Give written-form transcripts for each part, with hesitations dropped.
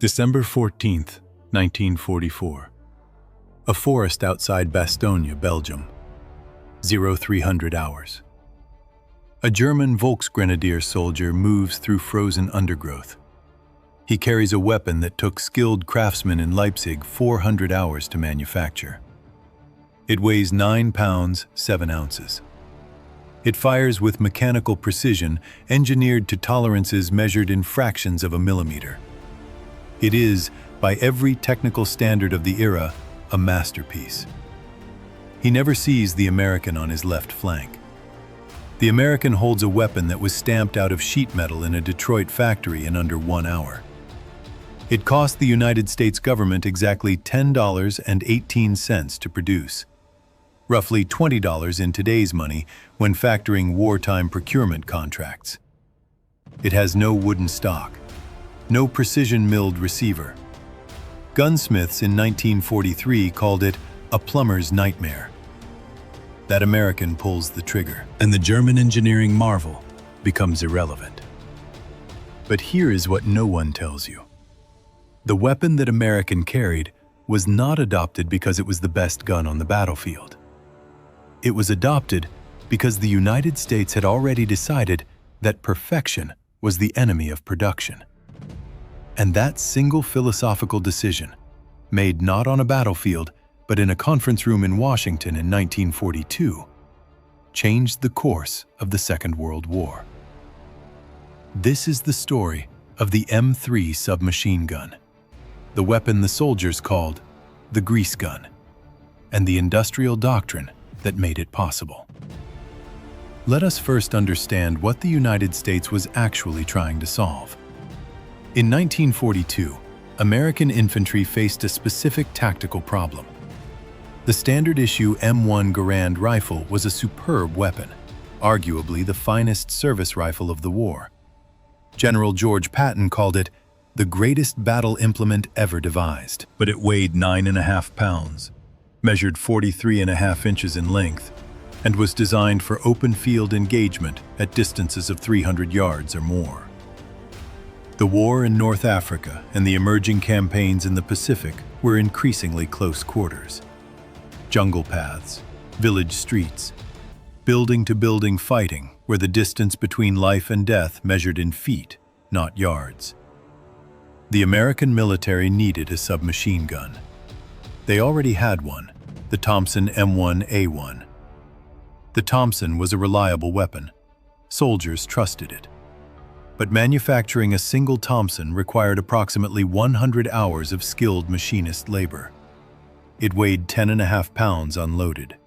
December 14th, 1944. A forest outside Bastogne, Belgium. 0300 hours. A German Volksgrenadier soldier moves through frozen undergrowth. He carries a weapon that took skilled craftsmen in Leipzig 400 hours to manufacture. It weighs 9 pounds, 7 ounces. It fires with mechanical precision, engineered to tolerances measured in fractions of a millimeter. It is, by every technical standard of the era, a masterpiece. He never sees the American on his left flank. The American holds a weapon that was stamped out of sheet metal in a Detroit factory in under 1 hour. It cost the United States government exactly $10.18 to produce. Roughly $20 in today's money when factoring wartime procurement contracts. It has no wooden stock, no precision-milled receiver. Gunsmiths in 1943 called it a plumber's nightmare. That American pulls the trigger, and the German engineering marvel becomes irrelevant. But here is what no one tells you. The weapon that American carried was not adopted because it was the best gun on the battlefield. It was adopted because the United States had already decided that perfection was the enemy of production. And that single philosophical decision, made not on a battlefield, but in a conference room in Washington in 1942, changed the course of the Second World War. This is the story of the M3 submachine gun, the weapon the soldiers called the grease gun, and the industrial doctrine that made it possible. Let us first understand what the United States was actually trying to solve. In 1942, American infantry faced a specific tactical problem. The standard-issue M1 Garand rifle was a superb weapon, arguably the finest service rifle of the war. General George Patton called it the greatest battle implement ever devised. But it weighed 9.5 pounds, measured 43.5 inches in length, and was designed for open field engagement at distances of 300 yards or more. The war in North Africa and the emerging campaigns in the Pacific were increasingly close quarters. Jungle paths, village streets, building-to-building fighting where the distance between life and death measured in feet, not yards. The American military needed a submachine gun. They already had one, the Thompson M1A1. The Thompson was a reliable weapon. Soldiers trusted it. But manufacturing a single Thompson required approximately 100 hours of skilled machinist labor. It weighed 10.5 pounds unloaded.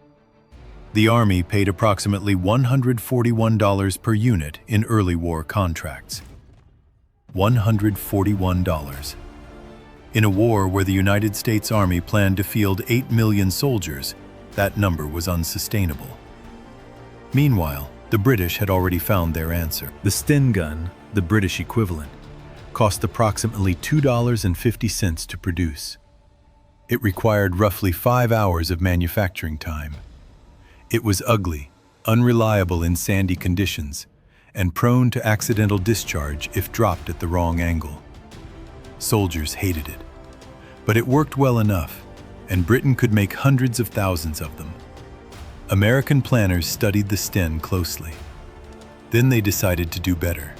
The Army paid approximately $141 per unit in early war contracts. $141. In a war where the United States Army planned to field 8 million soldiers, that number was unsustainable. Meanwhile, the British had already found their answer. The Sten gun, the British equivalent, cost approximately $2.50 to produce. It required roughly 5 hours of manufacturing time. It was ugly, unreliable in sandy conditions, and prone to accidental discharge if dropped at the wrong angle. Soldiers hated it. But it worked well enough, and Britain could make hundreds of thousands of them. American planners studied the Sten closely. Then they decided to do better.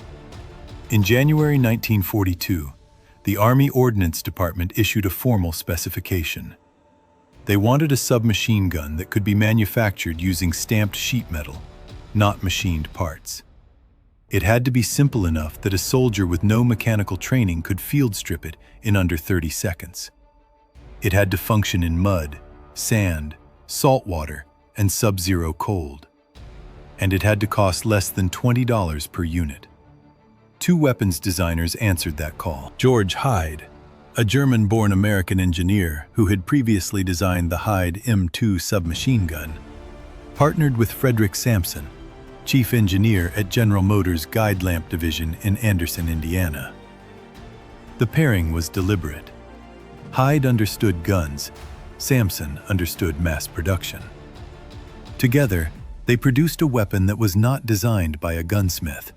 In January 1942, the Army Ordnance Department issued a formal specification. They wanted a submachine gun that could be manufactured using stamped sheet metal, not machined parts. It had to be simple enough that a soldier with no mechanical training could field strip it in under 30 seconds. It had to function in mud, sand, salt water, and sub-zero cold. And it had to cost less than $20 per unit. 2 weapons designers answered that call. George Hyde, a German-born American engineer who had previously designed the Hyde M2 submachine gun, partnered with Frederick Sampson, chief engineer at General Motors Guide Lamp Division in Anderson, Indiana. The pairing was deliberate. Hyde understood guns, Sampson understood mass production. Together, they produced a weapon that was not designed by a gunsmith.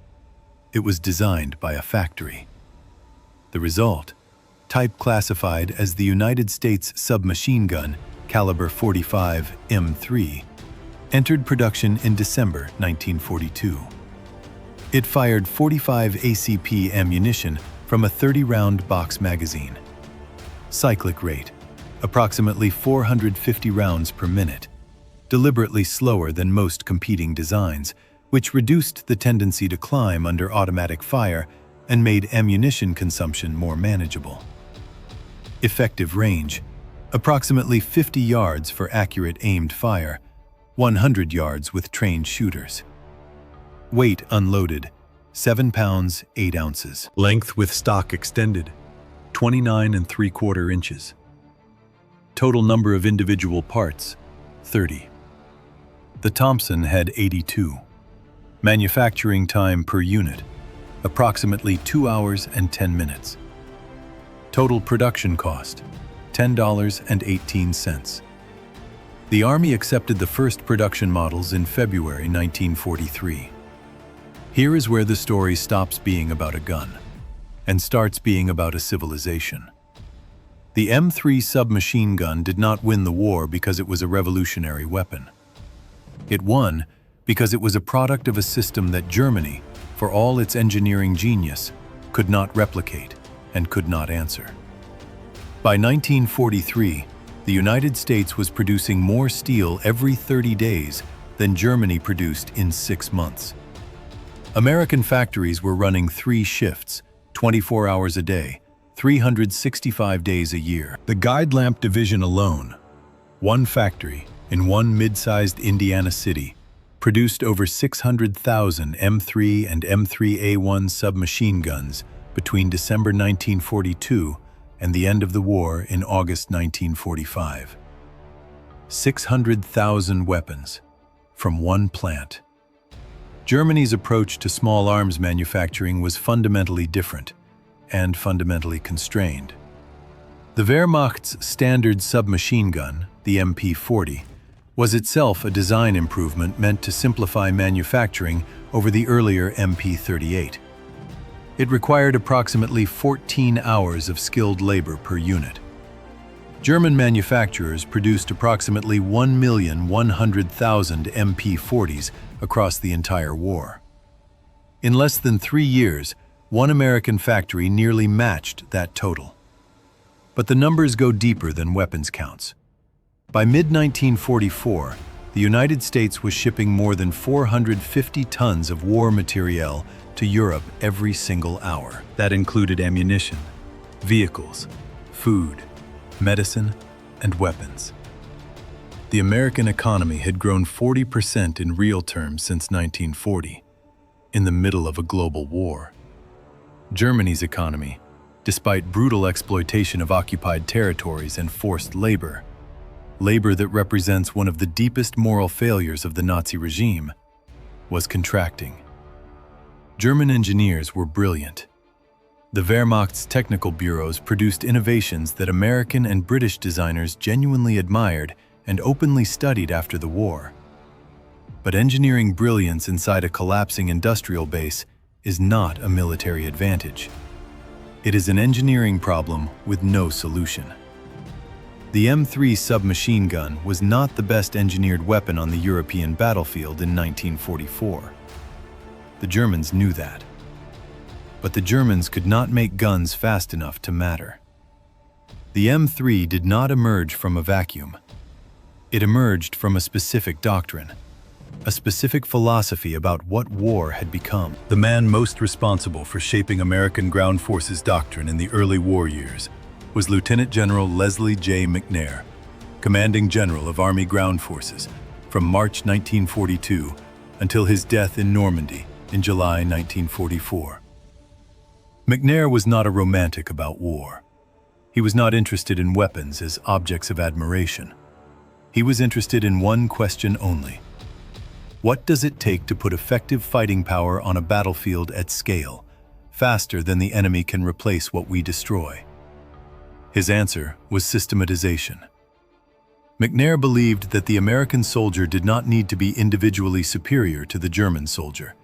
It was designed by a factory. The result? type classified as the United States submachine gun caliber 45 M3, entered production in December 1942. It fired 45 ACP ammunition from a 30-round box magazine. Cyclic rate, approximately 450 rounds per minute, deliberately slower than most competing designs, which reduced the tendency to climb under automatic fire and made ammunition consumption more manageable. Effective range, approximately 50 yards for accurate aimed fire, 100 yards with trained shooters. Weight unloaded, 7 pounds, 8 ounces. Length with stock extended, 29 3/4 inches. Total number of individual parts, 30. The Thompson had 82. Manufacturing time per unit, approximately 2 hours and 10 minutes. Total production cost, $10.18. The Army accepted the first production models in February 1943. Here is where the story stops being about a gun and starts being about a civilization. The M3 submachine gun did not win the war because it was a revolutionary weapon. It won because it was a product of a system that Germany, for all its engineering genius, could not replicate and could not answer. By 1943, the United States was producing more steel every 30 days than Germany produced in 6 months. American factories were running 3 shifts, 24 hours a day, 365 days a year. The guide lamp division alone, one factory in one mid-sized Indiana city, produced over 600,000 M3 and M3A1 submachine guns between December 1942 and the end of the war in August 1945. 600,000 weapons from one plant. Germany's approach to small arms manufacturing was fundamentally different and fundamentally constrained. The Wehrmacht's standard submachine gun, the MP40, was itself a design improvement meant to simplify manufacturing over the earlier MP38. It required approximately 14 hours of skilled labor per unit. German manufacturers produced approximately 1,100,000 MP40s across the entire war. In less than 3 years, one American factory nearly matched that total. But the numbers go deeper than weapons counts. By mid-1944, the United States was shipping more than 450 tons of war materiel to Europe every single hour. That included ammunition, vehicles, food, medicine, and weapons. The American economy had grown 40% in real terms since 1940, in the middle of a global war. Germany's economy, despite brutal exploitation of occupied territories and forced labor that represents one of the deepest moral failures of the Nazi regime, was contracting. German engineers were brilliant. The Wehrmacht's technical bureaus produced innovations that American and British designers genuinely admired and openly studied after the war. But engineering brilliance inside a collapsing industrial base is not a military advantage. It is an engineering problem with no solution. The M3 submachine gun was not the best engineered weapon on the European battlefield in 1944. The Germans knew that. But the Germans could not make guns fast enough to matter. The M3 did not emerge from a vacuum. It emerged from a specific doctrine, a specific philosophy about what war had become. The man most responsible for shaping American ground forces doctrine in the early war years was Lieutenant General Leslie J. McNair, Commanding General of Army Ground Forces, from March 1942 until his death in Normandy in July 1944. McNair was not a romantic about war. He was not interested in weapons as objects of admiration. He was interested in one question only. What does it take to put effective fighting power on a battlefield at scale, faster than the enemy can replace what we destroy? His answer was systematization. McNair believed that the American soldier did not need to be individually superior to the German soldier.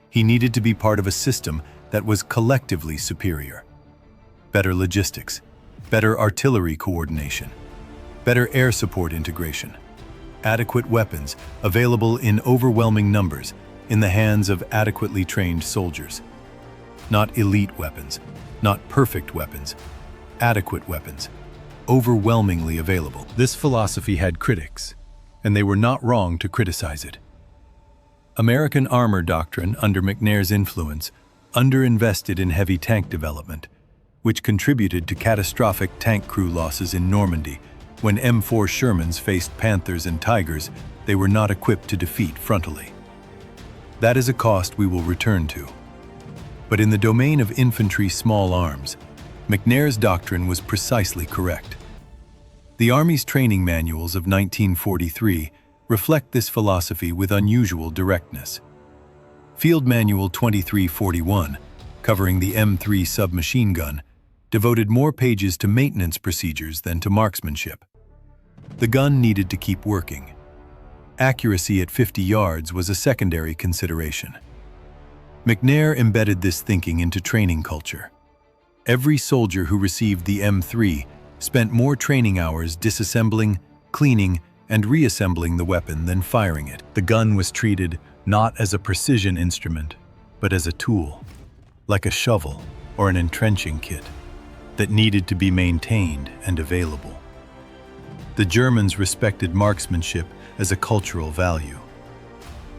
He needed to be part of a system that was collectively superior. better logistics, better artillery coordination, better air support integration, adequate weapons available in overwhelming numbers in the hands of adequately trained soldiers. Not elite weapons, not perfect weapons, adequate weapons, overwhelmingly available. This philosophy had critics, and they were not wrong to criticize it. American armor doctrine under McNair's influence underinvested in heavy tank development, which contributed to catastrophic tank crew losses in Normandy. When M4 Shermans faced Panthers and Tigers, they were not equipped to defeat frontally. That is a cost we will return to. But in the domain of infantry small arms, McNair's doctrine was precisely correct. The Army's training manuals of 1943 reflect this philosophy with unusual directness. Field Manual 2341, covering the M3 submachine gun, devoted more pages to maintenance procedures than to marksmanship. The gun needed to keep working. Accuracy at 50 yards was a secondary consideration. McNair embedded this thinking into training culture. Every soldier who received the M3 spent more training hours disassembling, cleaning, and reassembling the weapon than firing it. The gun was treated not as a precision instrument, but as a tool, like a shovel or an entrenching kit, that needed to be maintained and available. The Germans respected marksmanship as a cultural value.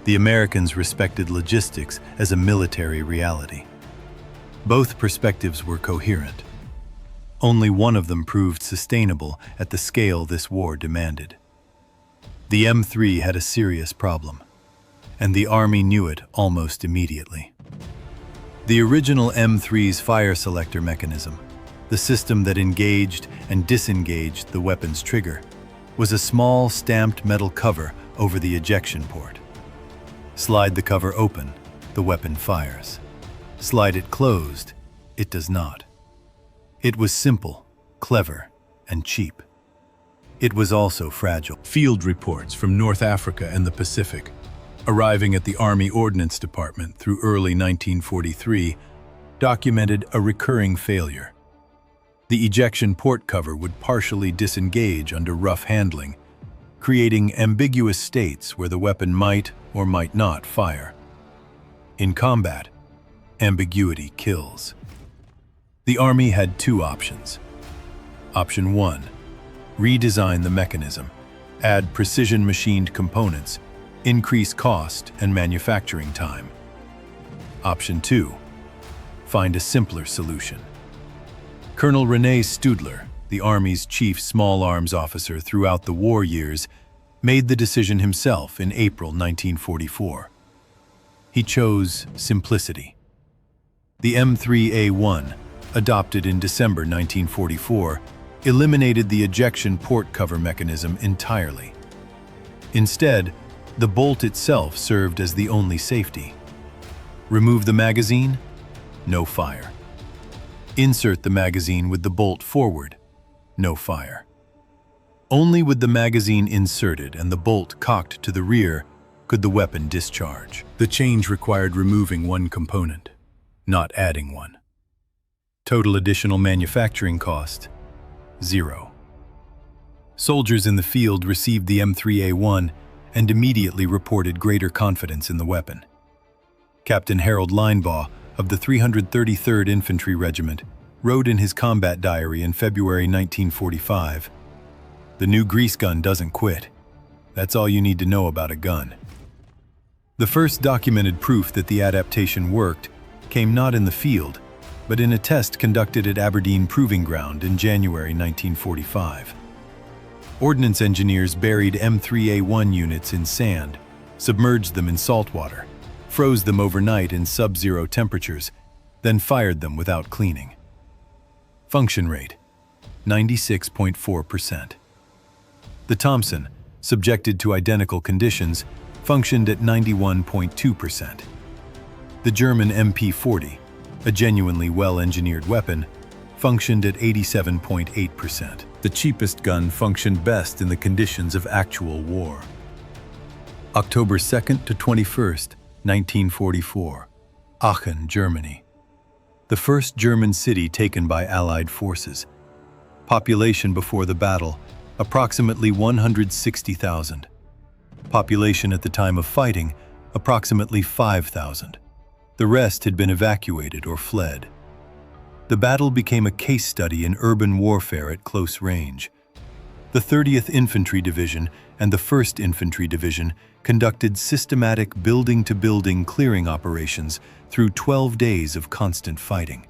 The Americans respected logistics as a military reality. Both perspectives were coherent. Only one of them proved sustainable at the scale this war demanded. The M3 had a serious problem, and the Army knew it almost immediately. The original M3's fire selector mechanism, the system that engaged and disengaged the weapon's trigger, was a small stamped metal cover over the ejection port. Slide the cover open, the weapon fires. Slide it closed, it does not. It was simple, clever, and cheap. It was also fragile. Field reports from North Africa and the Pacific, arriving at the Army Ordnance Department through early 1943, documented a recurring failure. The ejection port cover would partially disengage under rough handling, creating ambiguous states where the weapon might or might not fire. In combat, ambiguity kills. The Army had two options. Option 1, redesign the mechanism, add precision machined components, increase cost and manufacturing time. Option 2, find a simpler solution. Colonel René Studler, the Army's chief small arms officer throughout the war years, made the decision himself in April 1944. He chose simplicity. The M3A1, adopted in December 1944, eliminated the ejection port cover mechanism entirely. Instead, the bolt itself served as the only safety. Remove the magazine, no fire. Insert the magazine with the bolt forward, no fire. Only with the magazine inserted and the bolt cocked to the rear could the weapon discharge. The change required removing one component, not adding one. Total additional manufacturing cost, 0. Soldiers in the field received the M3A1 and immediately reported greater confidence in the weapon. Captain Harold Linebaugh of the 333rd Infantry Regiment wrote in his combat diary in February 1945, "The new grease gun doesn't quit. That's all you need to know about a gun." The first documented proof that the adaptation worked came not in the field, but in a test conducted at Aberdeen Proving Ground in January 1945. Ordnance engineers buried M3A1 units in sand, submerged them in salt water, froze them overnight in sub-zero temperatures, then fired them without cleaning. Function rate, 96.4%. The Thompson, subjected to identical conditions, functioned at 91.2%. The German MP40, a genuinely well-engineered weapon, functioned at 87.8%. The cheapest gun functioned best in the conditions of actual war. October 2nd to 21st, 1944, Aachen, Germany. the first German city taken by Allied forces. Population before the battle, approximately 160,000. Population at the time of fighting, approximately 5,000. The rest had been evacuated or fled. The battle became a case study in urban warfare at close range. The 30th Infantry Division and the 1st Infantry Division conducted systematic building-to-building clearing operations through 12 days of constant fighting.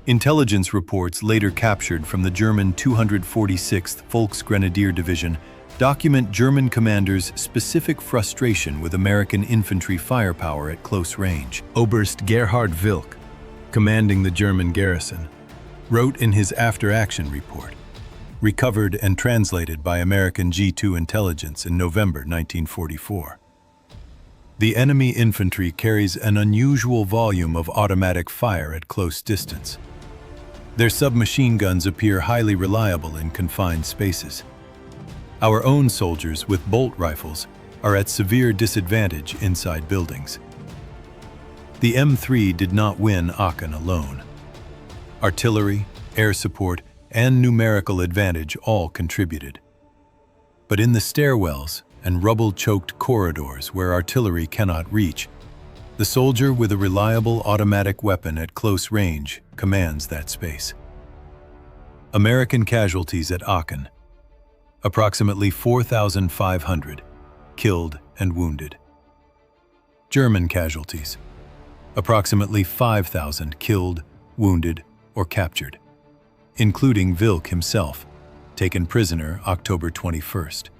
Intelligence reports later captured from the German 246th Volksgrenadier Division document German commanders' specific frustration with American infantry firepower at close range. Oberst Gerhard Wilk, commanding the German garrison, wrote in his after-action report, recovered and translated by American G2 intelligence in November 1944. The enemy infantry carries an unusual volume of automatic fire at close distance. Their submachine guns appear highly reliable in confined spaces. Our own soldiers with bolt rifles are at severe disadvantage inside buildings. The M3 did not win Aachen alone. Artillery, air support, and numerical advantage all contributed. But in the stairwells and rubble-choked corridors where artillery cannot reach, the soldier with a reliable automatic weapon at close range commands that space. American casualties at Aachen: approximately 4,500, killed and wounded. German casualties: approximately 5,000 killed, wounded, or captured, including Wilk himself, taken prisoner October 21st.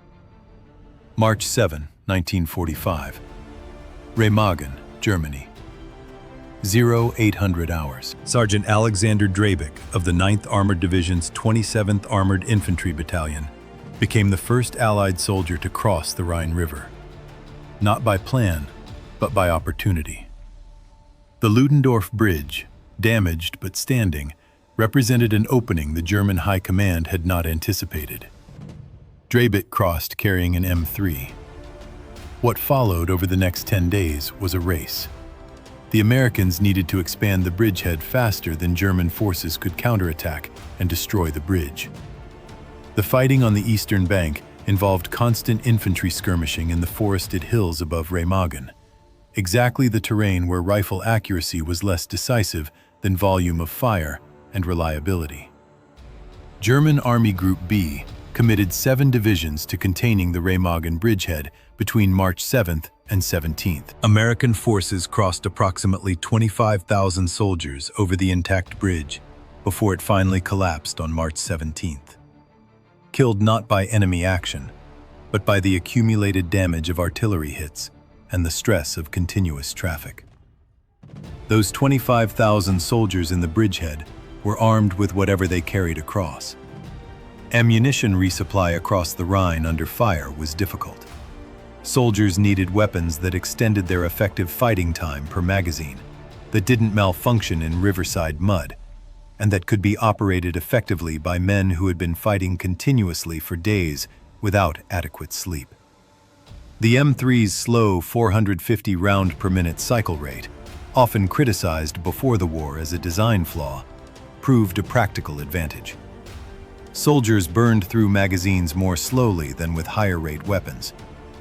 March 7, 1945. Remagen, Germany. 0800 hours. Sergeant Alexander Drabeck of the 9th Armored Division's 27th Armored Infantry Battalion became the first Allied soldier to cross the Rhine River. Not by plan, but by opportunity. The Ludendorff Bridge, damaged but standing, represented an opening the German High Command had not anticipated. Drabeck crossed carrying an M3. What followed over the next 10 days was a race. The Americans needed to expand the bridgehead faster than German forces could counterattack and destroy the bridge. The fighting on the eastern bank involved constant infantry skirmishing in the forested hills above Remagen, exactly the terrain where rifle accuracy was less decisive than volume of fire and reliability. German Army Group B committed 7 divisions to containing the Remagen bridgehead between March 7th and 17th. American forces crossed approximately 25,000 soldiers over the intact bridge before it finally collapsed on March 17th. Killed not by enemy action, but by the accumulated damage of artillery hits and the stress of continuous traffic. Those 25,000 soldiers in the bridgehead were armed with whatever they carried across. Ammunition resupply across the Rhine under fire was difficult. Soldiers needed weapons that extended their effective fighting time per magazine, that didn't malfunction in riverside mud, and that could be operated effectively by men who had been fighting continuously for days without adequate sleep. The M3's slow 450 round per minute cycle rate, often criticized before the war as a design flaw, proved a practical advantage. Soldiers burned through magazines more slowly than with higher rate weapons,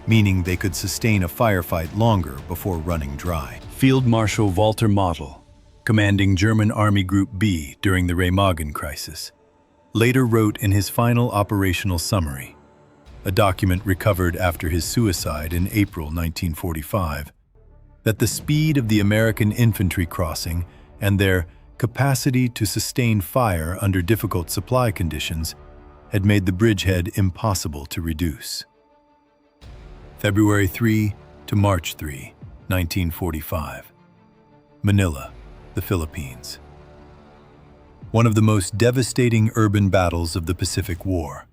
meaning they could sustain a firefight longer before running dry. Field Marshal Walter Model, commanding German Army Group B during the Remagen crisis, later wrote in his final operational summary, a document recovered after his suicide in April 1945, that the speed of the American infantry crossing and their capacity to sustain fire under difficult supply conditions had made the bridgehead impossible to reduce. February 3 to March 3, 1945. Manila, the Philippines. One of the most devastating urban battles of the Pacific War.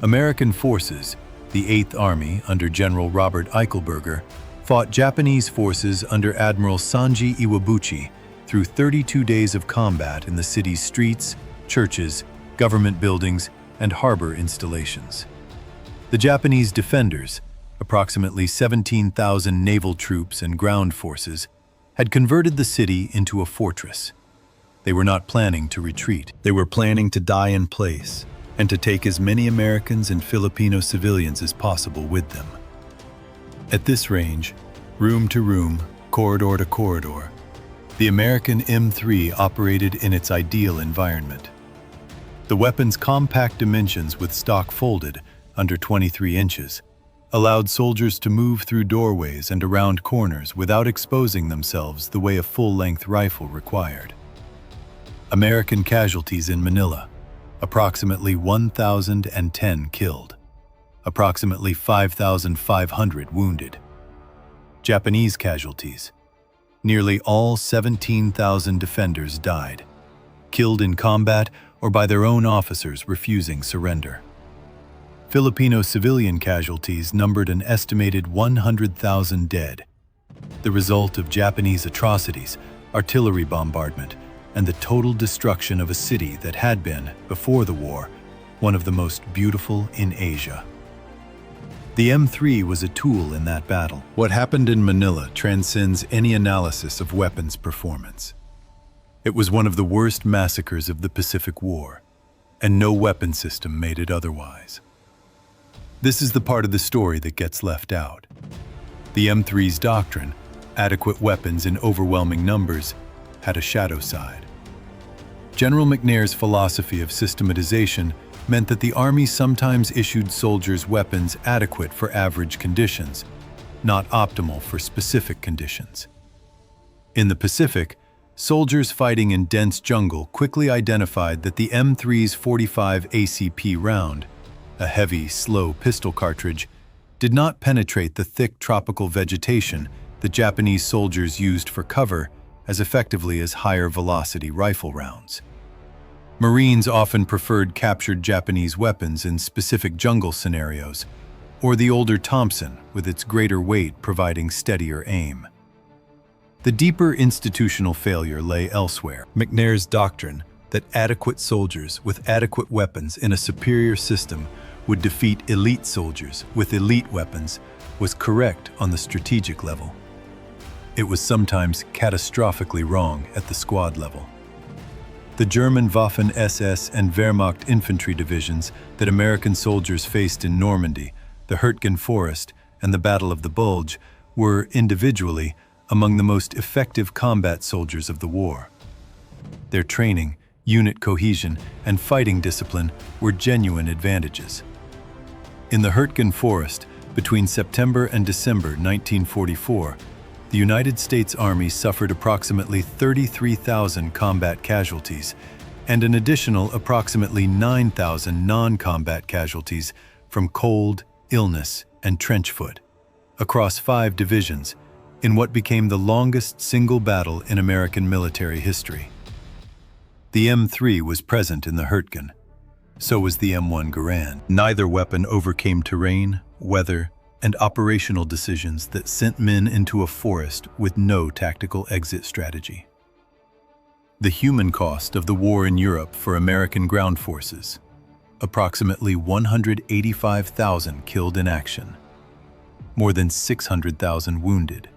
American forces, the 8th Army under General Robert Eichelberger, fought Japanese forces under Admiral Sanji Iwabuchi through 32 days of combat in the city's streets, churches, government buildings, and harbor installations. The Japanese defenders, approximately 17,000 naval troops and ground forces, had converted the city into a fortress. They were not planning to retreat. They were planning to die in place and to take as many Americans and Filipino civilians as possible with them. At this range, room to room, corridor to corridor, the American M3 operated in its ideal environment. The weapon's compact dimensions with stock folded, under 23 inches, allowed soldiers to move through doorways and around corners without exposing themselves the way a full-length rifle required. American casualties in Manila: approximately 1,010 killed, approximately 5,500 wounded. Japanese casualties: nearly all 17,000 defenders died, killed in combat or by their own officers refusing surrender. Filipino civilian casualties numbered an estimated 100,000 dead, the result of Japanese atrocities, artillery bombardment, and the total destruction of a city that had been, before the war, one of the most beautiful in Asia. The M3 was a tool in that battle. What happened in Manila transcends any analysis of weapons performance. It was one of the worst massacres of the Pacific War, and no weapon system made it otherwise. This is the part of the story that gets left out. The M3's doctrine, adequate weapons in overwhelming numbers, had a shadow side. General McNair's philosophy of systematization meant that the Army sometimes issued soldiers weapons adequate for average conditions, not optimal for specific conditions. In the Pacific, soldiers fighting in dense jungle quickly identified that the M3's 45 ACP round, a heavy, slow pistol cartridge, did not penetrate the thick tropical vegetation that Japanese soldiers used for cover as effectively as higher-velocity rifle rounds. Marines often preferred captured Japanese weapons in specific jungle scenarios, or the older Thompson with its greater weight providing steadier aim. The deeper institutional failure lay elsewhere. McNair's doctrine that adequate soldiers with adequate weapons in a superior system would defeat elite soldiers with elite weapons was correct on the strategic level. It was sometimes catastrophically wrong at the squad level. The German Waffen-SS and Wehrmacht infantry divisions that American soldiers faced in Normandy, the Hurtgen Forest, and the Battle of the Bulge were, individually, among the most effective combat soldiers of the war. Their training, unit cohesion, and fighting discipline were genuine advantages. In the Hurtgen Forest, between September and December 1944, the United States Army suffered approximately 33,000 combat casualties and an additional approximately 9,000 non-combat casualties from cold, illness, and trench foot, across 5 divisions, in what became the longest single battle in American military history. The M3 was present in the Hurtgen. So was the M1 Garand. Neither weapon overcame terrain, weather, and operational decisions that sent men into a forest with no tactical exit strategy. The human cost of the war in Europe for American ground forces: approximately 185,000 killed in action, more than 600,000 wounded.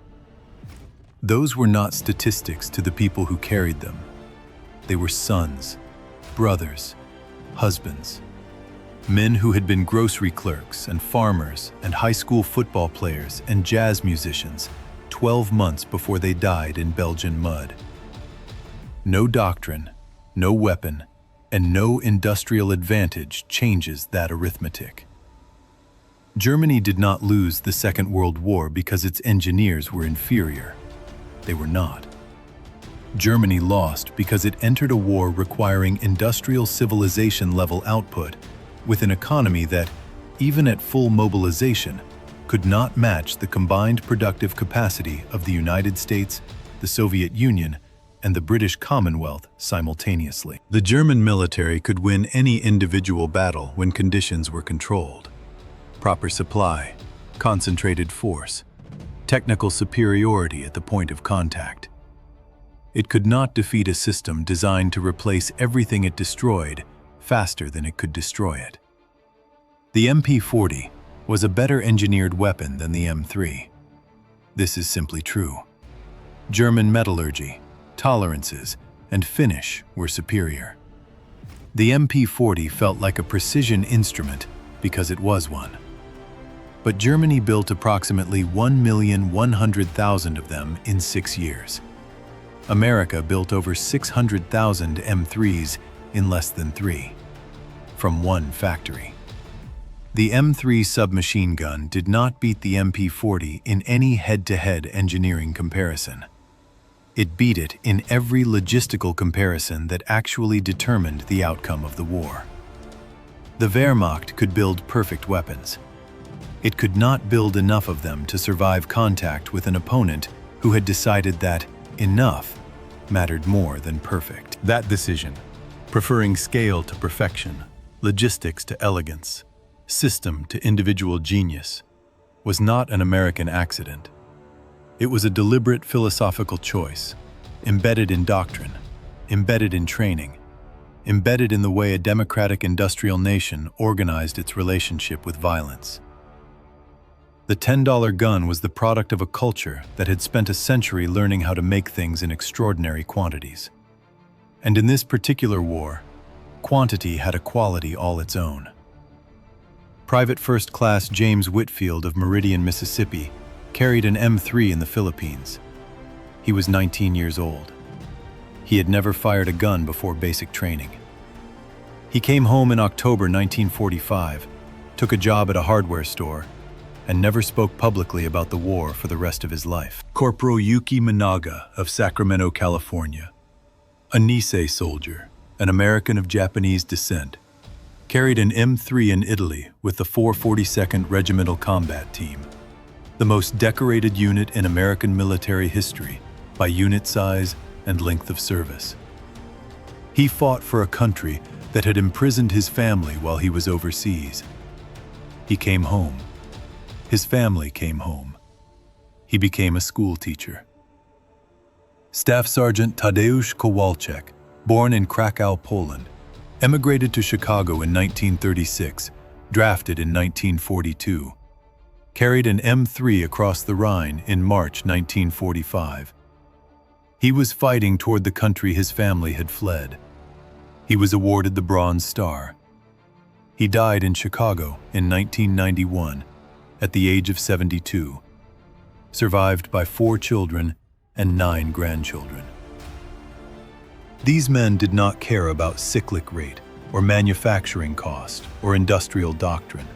Those were not statistics to the people who carried them. They were sons, brothers, husbands, men who had been grocery clerks and farmers and high school football players and jazz musicians 12 months before they died in Belgian mud. No doctrine, no weapon, and no industrial advantage changes that arithmetic. Germany did not lose the Second World War because its engineers were inferior. They were not. Germany lost because it entered a war requiring industrial civilization-level output with an economy that, even at full mobilization, could not match the combined productive capacity of the United States, the Soviet Union, and the British Commonwealth simultaneously. The German military could win any individual battle when conditions were controlled. Proper supply, concentrated force, technical superiority at the point of contact. It could not defeat a system designed to replace everything it destroyed faster than it could destroy it. The MP-40 was a better engineered weapon than the M3. This is simply true. German metallurgy, tolerances, and finish were superior. The MP40 felt like a precision instrument because it was one. But Germany built approximately 1,100,000 of them in 6 years. America built over 600,000 M3s in less than 3, from one factory. The M3 submachine gun did not beat the MP40 in any head-to-head engineering comparison. It beat it in every logistical comparison that actually determined the outcome of the war. The Wehrmacht could build perfect weapons. It could not build enough of them to survive contact with an opponent who had decided that enough mattered more than perfect. That decision, preferring scale to perfection, logistics to elegance, system to individual genius, was not an American accident. It was a deliberate philosophical choice, embedded in doctrine, embedded in training, embedded in the way a democratic industrial nation organized its relationship with violence. The $10 gun was the product of a culture that had spent a century learning how to make things in extraordinary quantities. And in this particular war, quantity had a quality all its own. Private First Class James Whitfield of Meridian, Mississippi, carried an M3 in the Philippines. He was 19 years old. He had never fired a gun before basic training. He came home in October 1945, took a job at a hardware store, and never spoke publicly about the war for the rest of his life. Corporal Yuki Minaga of Sacramento, California, a Nisei soldier, an American of Japanese descent, carried an M3 in Italy with the 442nd Regimental Combat Team, the most decorated unit in American military history by unit size and length of service. He fought for a country that had imprisoned his family while he was overseas. He came home. His family came home. He became a school teacher. Staff Sergeant Tadeusz Kowalczyk, born in Krakow, Poland, emigrated to Chicago in 1936, drafted in 1942, carried an M3 across the Rhine in March 1945. He was fighting toward the country his family had fled. He was awarded the Bronze Star. He died in Chicago in 1991 at the age of 72, survived by 4 children and 9 grandchildren. These men did not care about cyclic rate or manufacturing cost or industrial doctrine.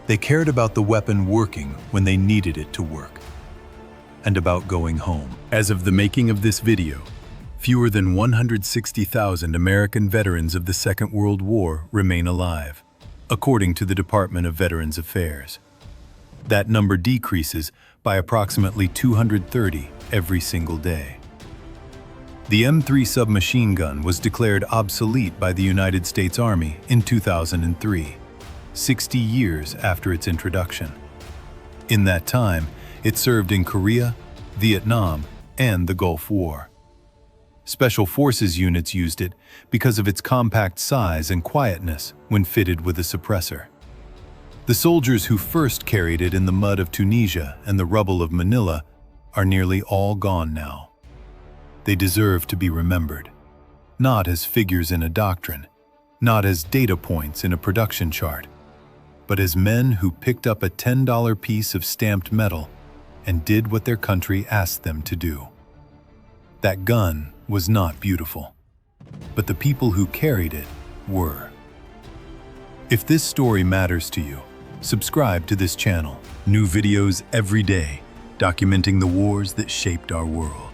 They cared about the weapon working when they needed it to work, and about going home. As of the making of this video, fewer than 160,000 American veterans of the Second World War remain alive, according to the Department of Veterans Affairs. That number decreases by approximately 230 every single day. The M3 submachine gun was declared obsolete by the United States Army in 2003, 60 years after its introduction. In that time, it served in Korea, Vietnam, and the Gulf War. Special Forces units used it because of its compact size and quietness when fitted with a suppressor. The soldiers who first carried it in the mud of Tunisia and the rubble of Manila are nearly all gone now. They deserve to be remembered, not as figures in a doctrine, not as data points in a production chart, but as men who picked up a $10 piece of stamped metal and did what their country asked them to do. That gun was not beautiful, but the people who carried it were. If this story matters to you, subscribe to this channel. New videos every day, documenting the wars that shaped our world.